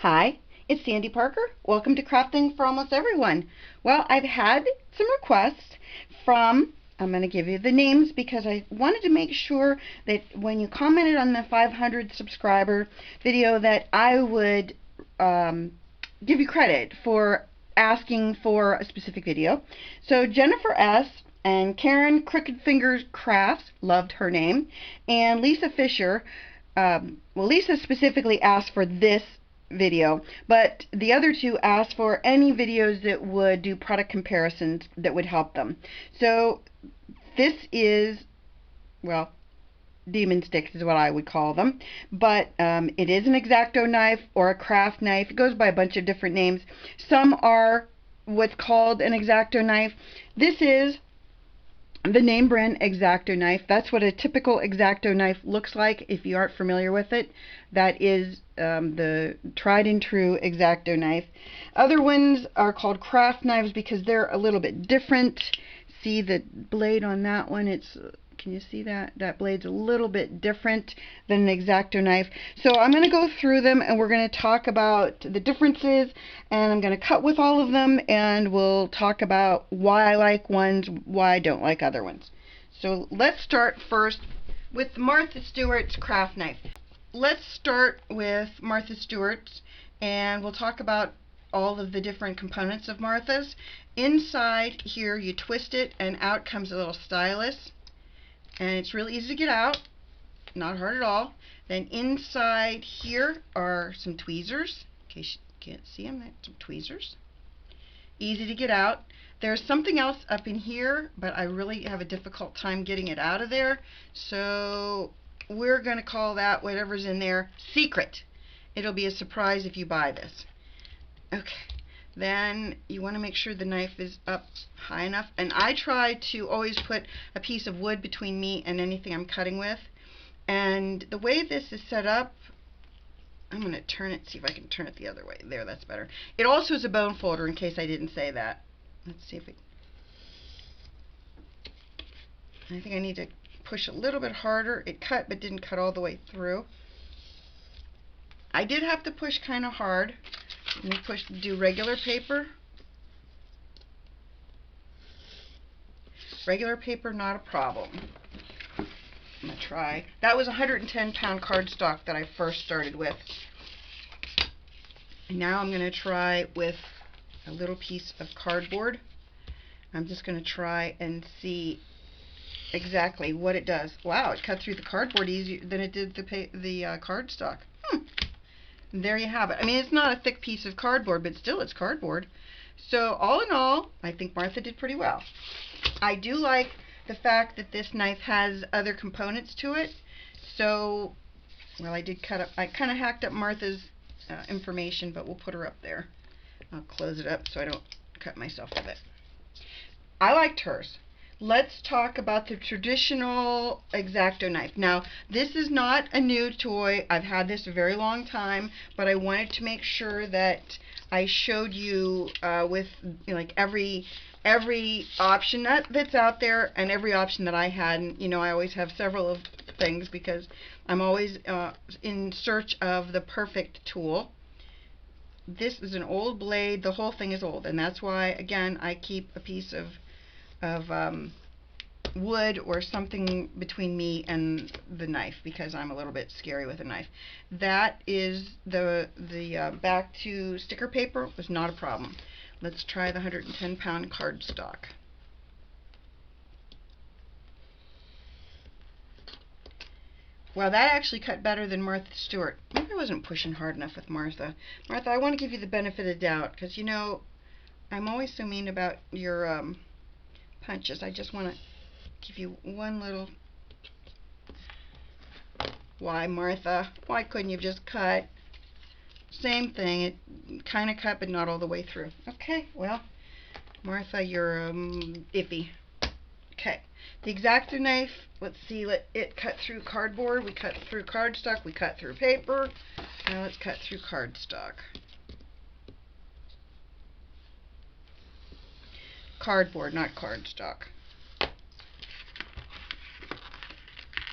Hi, it's Sandy Parker. Welcome to Crafting for Almost Everyone. Well, I've had some requests from, I'm going to give you the names because I wanted to make sure that when you commented on the 500 subscriber video that I would give you credit for asking for a specific video. So Jennifer S. and Karen Crooked Fingers Crafts, loved her name, and Lisa Fisher, well, Lisa specifically asked for this video, but the other two asked for any videos that would do product comparisons that would help them. So this is, well, demon sticks is what I would call them, but it is an X-Acto knife or a craft knife. It goes by a bunch of different names. Some are what's called an X-Acto knife. This is the name brand Exacto Knife. That's what a typical X-Acto knife looks like if you aren't familiar with it. That is the tried and true X-Acto knife. Other ones are called craft knives because they're a little bit different. See the blade on that one? Can you see that? That blade's a little bit different than an X-Acto knife. So I'm going to go through them and we're going to talk about the differences, and I'm going to cut with all of them, and we'll talk about why I like ones, why I don't like other ones. So let's start first with Martha Stewart's craft knife. Let's start with Martha Stewart's, and we'll talk about all of the different components of Martha's. Inside here you twist it and out comes a little stylus. And it's really easy to get out, not hard at all. Then inside here are some tweezers. In case you can't see them, that's some tweezers. Easy to get out. There's something else up in here, but I really have a difficult time getting it out of there. So we're going to call that, whatever's in there, secret. It'll be a surprise if you buy this. Okay. Then you want to make sure the knife is up high enough, and I try to always put a piece of wood between me and anything I'm cutting with. And the way this is set up, I'm going to turn it, see if I can turn it the other way. There, that's better. It also is a bone folder, in case I didn't say that. Let's see if I think I need to push a little bit harder. It cut but didn't cut all the way through. I did have to push kind of hard. Let me do regular paper. Regular paper, not a problem. I'm going to try. That was 110-pound cardstock that I first started with. And now I'm going to try with a little piece of cardboard. I'm just going to try and see exactly what it does. Wow, it cut through the cardboard easier than it did the cardstock. There you have it. I mean, it's not a thick piece of cardboard, but still it's cardboard. So all in all, I think Martha did pretty well. I do like the fact that this knife has other components to it. So, well, I kind of hacked up Martha's information, but we'll put her up there. I'll close it up so I don't cut myself with it. I liked hers. Let's talk about the traditional X-Acto knife. Now, this is not a new toy. I've had this a very long time, but I wanted to make sure that I showed you with like every option that's out there and every option that I had. And, you know, I always have several of things because I'm always in search of the perfect tool. This is an old blade. The whole thing is old, and that's why, again, I keep a piece of wood or something between me and the knife because I'm a little bit scary with a knife. That is the back to sticker paper was not a problem. Let's try the 110-pound cardstock. Well, that actually cut better than Martha Stewart. Maybe I wasn't pushing hard enough with Martha. Martha, I want to give you the benefit of the doubt because, you know, I'm always so mean about your punches. I just want to give you one little. Why, Martha? Why couldn't you just cut? Same thing. It kind of cut, but not all the way through. Okay, well, Martha, you're iffy. Okay, the X-Acto knife. Let's see. It cut through cardboard. We cut through cardstock. We cut through paper. Now let's cut through cardstock. Cardboard, not cardstock.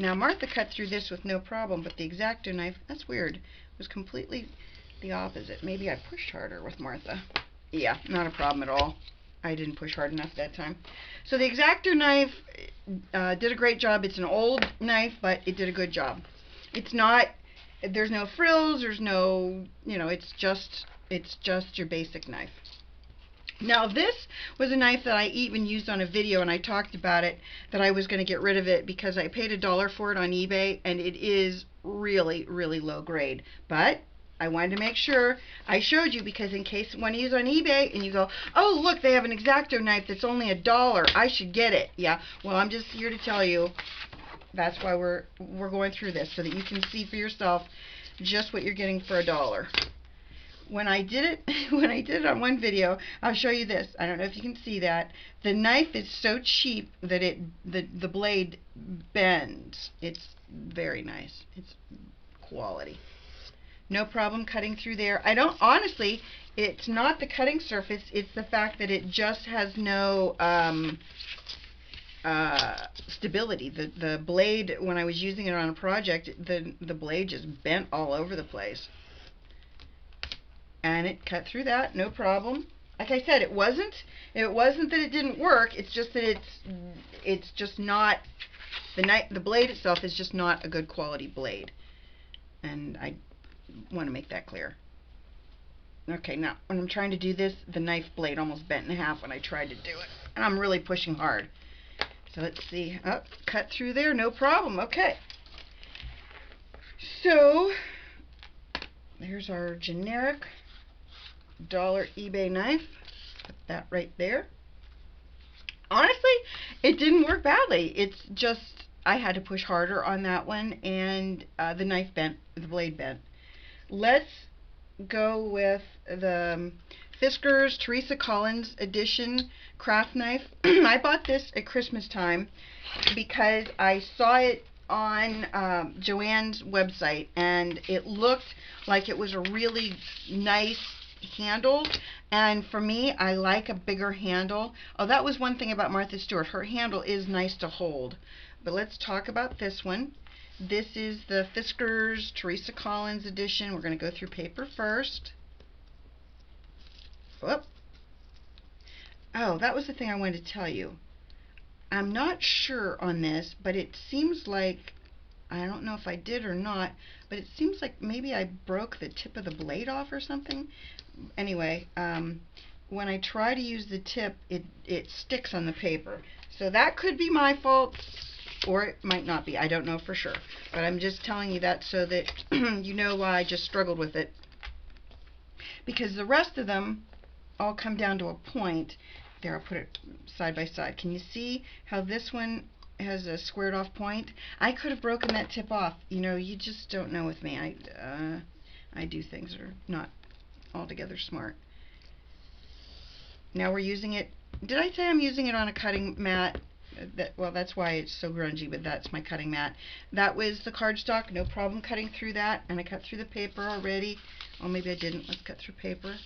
Now Martha cut through this with no problem, but the X-Acto knife, that's weird, was completely the opposite. Maybe I pushed harder with Martha. Yeah, not a problem at all. I didn't push hard enough that time. So the Exacto knife did a great job. It's an old knife, but it did a good job. It's not, there's no frills, there's no, you know, it's just your basic knife. Now this was a knife that I even used on a video, and I talked about it, that I was going to get rid of it because I paid $1 for it on eBay, and it is really, really low grade. But I wanted to make sure I showed you, because in case one of you is on eBay and you go, oh look, they have an X-Acto knife that's only $1, I should get it. Yeah, well, I'm just here to tell you that's why we're going through this, so that you can see for yourself just what you're getting for $1. When I did it on one video, I'll show you this. I don't know if you can see that. The knife is so cheap that the blade bends. It's very nice. It's quality. No problem cutting through there. I don't, honestly, it's not the cutting surface, it's the fact that it just has no stability. The blade, when I was using it on a project, the blade just bent all over the place. And it cut through that, no problem. Like I said, it wasn't that it didn't work, it's just that it's just not, the blade itself is just not a good quality blade. And I want to make that clear. Okay, now when I'm trying to do this, the knife blade almost bent in half when I tried to do it. And I'm really pushing hard. So let's see. Oh, cut through there, no problem. Okay. So there's our generic $1 eBay knife. Put that right there. Honestly, it didn't work badly. It's just I had to push harder on that one, and the knife bent, the blade bent. Let's go with the Fiskars Teresa Collins edition craft knife. I bought this at Christmas time because I saw it on Joanne's website, and it looked like it was a really nice handle, and for me, I like a bigger handle. Oh, that was one thing about Martha Stewart. Her handle is nice to hold. But let's talk about this one. This is the Fiskars Teresa Collins edition. We're going to go through paper first. Whoop. Oh, that was the thing I wanted to tell you. I'm not sure on this, but it seems like, I don't know if I did or not, but it seems like maybe I broke the tip of the blade off or something. Anyway, when I try to use the tip, it sticks on the paper. So that could be my fault, or it might not be. I don't know for sure. But I'm just telling you that so that you know why I just struggled with it. Because the rest of them all come down to a point. There, I'll put it side by side. Can you see how this one has a squared off point? I could have broken that tip off. You know, you just don't know with me. I do things that are not altogether smart. Now we're using it. Did I say I'm using it on a cutting mat? Well, that's why it's so grungy, but that's my cutting mat. That was the cardstock. No problem cutting through that. And I cut through the paper already. Oh, maybe I didn't. Let's cut through paper.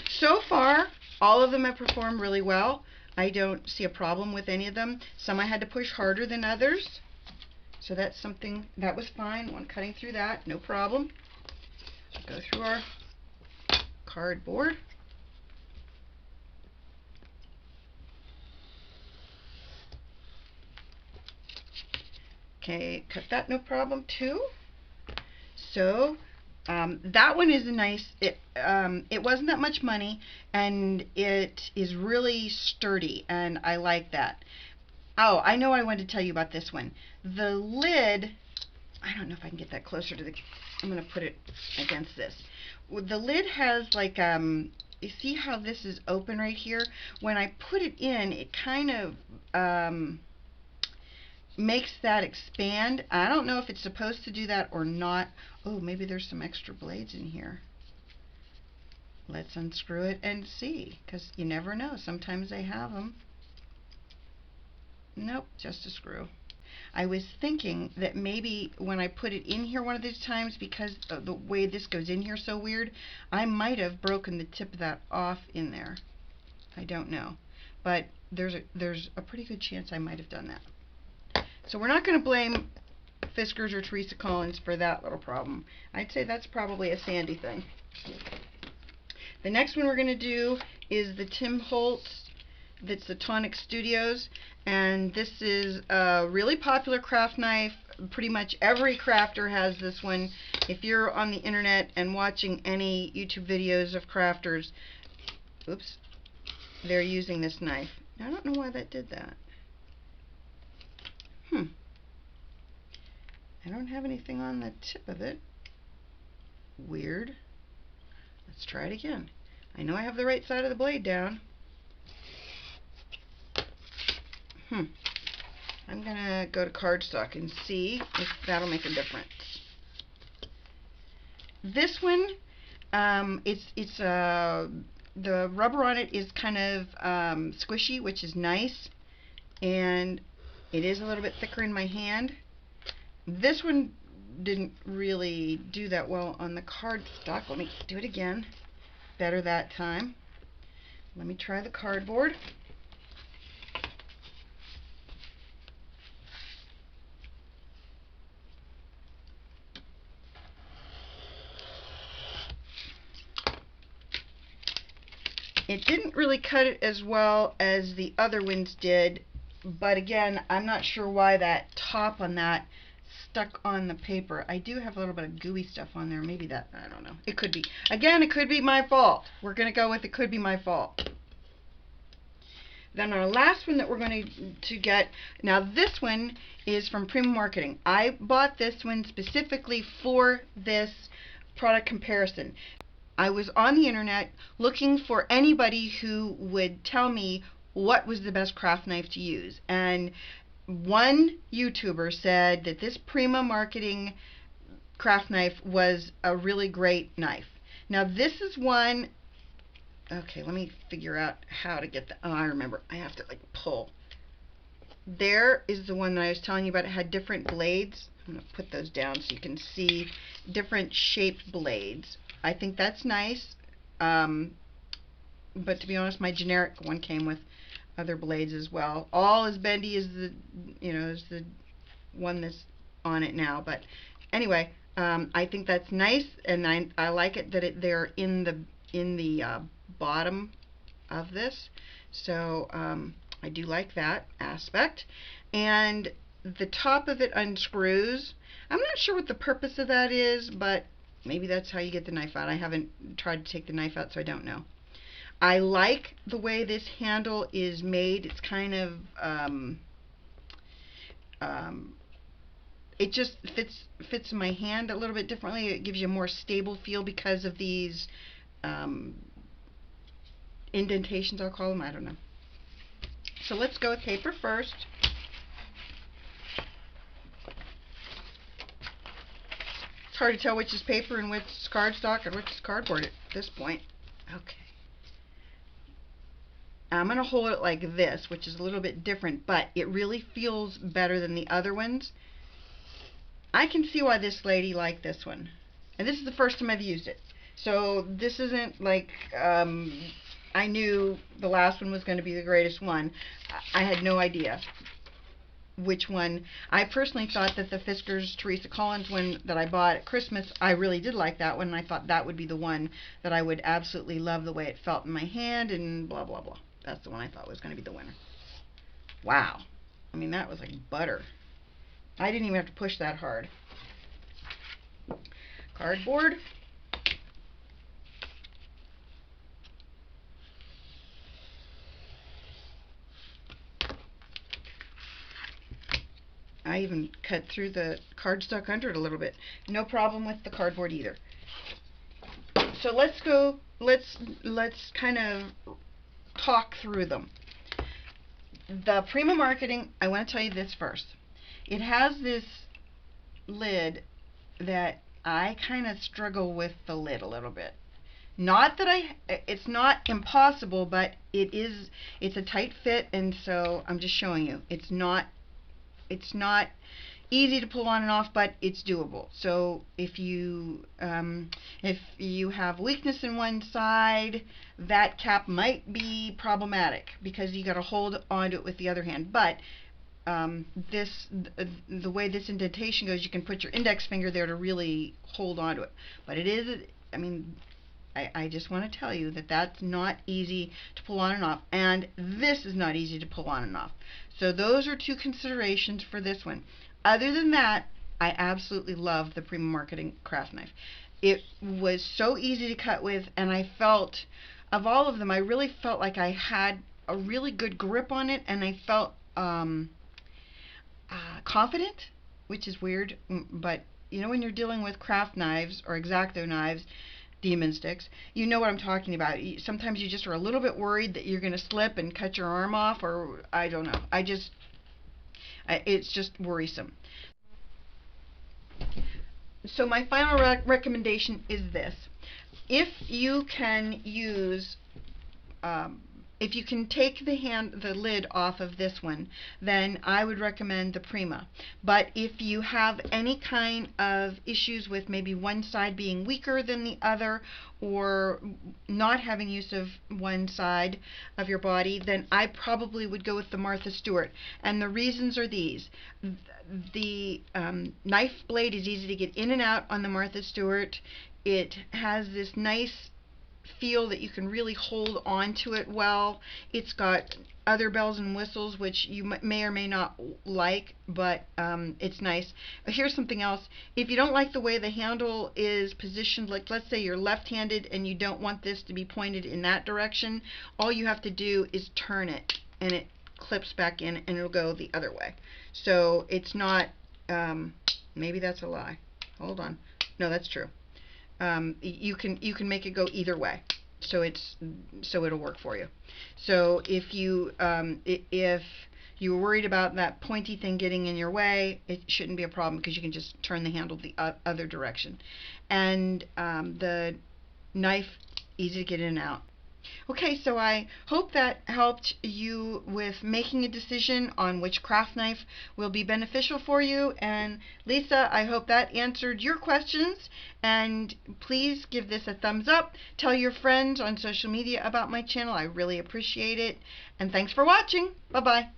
So far, all of them have performed really well. I don't see a problem with any of them. Some I had to push harder than others. So that's something that was fine. One cutting through that, no problem. Go through our cardboard. Okay, cut that, no problem too. So that one is a nice, it wasn't that much money, and it is really sturdy, and I like that. Oh, I know what I wanted to tell you about this one. The lid, I don't know if I can get that closer to the, I'm going to put it against this. The lid has like, you see how this is open right here? When I put it in, it kind of makes that expand. I don't know if it's supposed to do that or not. Oh, maybe there's some extra blades in here. Let's unscrew it and see, because you never know. Sometimes they have them. Nope, just a screw. I was thinking that maybe when I put it in here one of these times, because of the way this goes in here so weird, I might have broken the tip of that off in there. I don't know. But there's a pretty good chance I might have done that. So we're not going to blame Fiskars or Teresa Collins for that little problem. I'd say that's probably a Sandy thing. The next one we're going to do is the Tim Holtz. That's the Tonic Studios, and this is a really popular craft knife. Pretty much every crafter has this one. If you're on the internet and watching any YouTube videos of crafters, oops, they're using this knife. I don't know why that did that. I don't have anything on the tip of it. Weird. Let's try it again. I know I have the right side of the blade down. I'm gonna go to cardstock and see if that'll make a difference. This one, the rubber on it is kind of squishy, which is nice, and it is a little bit thicker in my hand. This one didn't really do that well on the cardstock. Let me do it again. Better that time. Let me try the cardboard. It didn't really cut it as well as the other ones did, but again, I'm not sure why that top on that stuck on the paper. I do have a little bit of gooey stuff on there. Maybe that, I don't know. It could be. Again, it could be my fault. We're going to go with it could be my fault. Then our last one that we're going to get, now this one is from Prima Marketing. I bought this one specifically for this product comparison. I was on the internet looking for anybody who would tell me what was the best craft knife to use. And one YouTuber said that this Prima Marketing craft knife was a really great knife. Now this is one, okay, let me figure out how to get the, oh, I remember. I have to like pull. There is the one that I was telling you about. It had different blades. I'm going to put those down so you can see different shaped blades. I think that's nice, but to be honest, my generic one came with other blades as well. All as bendy as the, as the one that's on it now. But anyway, I think that's nice, and I like it that they're in the bottom of this. So I do like that aspect, and the top of it unscrews. I'm not sure what the purpose of that is, but maybe that's how you get the knife out. I haven't tried to take the knife out, so I don't know. I like the way this handle is made. It's kind of, it just fits my hand a little bit differently. It gives you a more stable feel because of these indentations, I'll call them. I don't know. So let's go with paper first. It's hard to tell which is paper and which is cardstock and which is cardboard at this point. Okay. I'm going to hold it like this, which is a little bit different, but it really feels better than the other ones. I can see why this lady liked this one. And this is the first time I've used it. So this isn't like I knew the last one was going to be the greatest one. I had no idea which one. I personally thought that the Fiskars Teresa Collins one that I bought at Christmas, I really did like that one, and I thought that would be the one that I would absolutely love the way it felt in my hand and blah blah blah. That's the one I thought was going to be the winner. Wow. I mean, that was like butter. I didn't even have to push that hard. Cardboard. I even cut through the cardstock under it a little bit. No problem with the cardboard either. So let's go, let's kind of talk through them. The Prima Marketing, I want to tell you this first. It has this lid that I kind of struggle with the lid a little bit. Not that it's not impossible, but it's a tight fit, and so I'm just showing you. It's not easy to pull on and off, but it's doable. So if you have weakness in one side, that cap might be problematic because you got to hold onto it with the other hand. But the way this indentation goes, you can put your index finger there to really hold on to it. But it is, I mean, I just want to tell you that that's not easy to pull on and off, and this is not easy to pull on and off. So those are two considerations for this one. Other than that, I absolutely love the Prima Marketing craft knife. It was so easy to cut with, and I felt, of all of them, I really felt like I had a really good grip on it, and I felt confident, which is weird, but you know, when you're dealing with craft knives or X-Acto knives, demon sticks, you know what I'm talking about. Sometimes you just are a little bit worried that you're going to slip and cut your arm off, or I don't know. It's just worrisome. So my final recommendation is this. If you can use if you can take the lid off of this one, then I would recommend the Prima. But if you have any kind of issues with maybe one side being weaker than the other, or not having use of one side of your body, then I probably would go with the Martha Stewart. And the reasons are these. The knife blade is easy to get in and out on the Martha Stewart. It has this nice feel that you can really hold on to it well. It's got other bells and whistles which you may or may not like, but it's nice. Here's something else. If you don't like the way the handle is positioned, like let's say you're left-handed and you don't want this to be pointed in that direction, all you have to do is turn it and it clips back in and it'll go the other way. So it's not, maybe that's a lie. Hold on. No, that's true. You can make it go either way, so it'll work for you. So if you were worried about that pointy thing getting in your way, it shouldn't be a problem because you can just turn the handle the other direction. And the knife, easy to get in and out. Okay, so I hope that helped you with making a decision on which craft knife will be beneficial for you. And Lisa, I hope that answered your questions. And please give this a thumbs up. Tell your friends on social media about my channel. I really appreciate it. And thanks for watching. Bye-bye.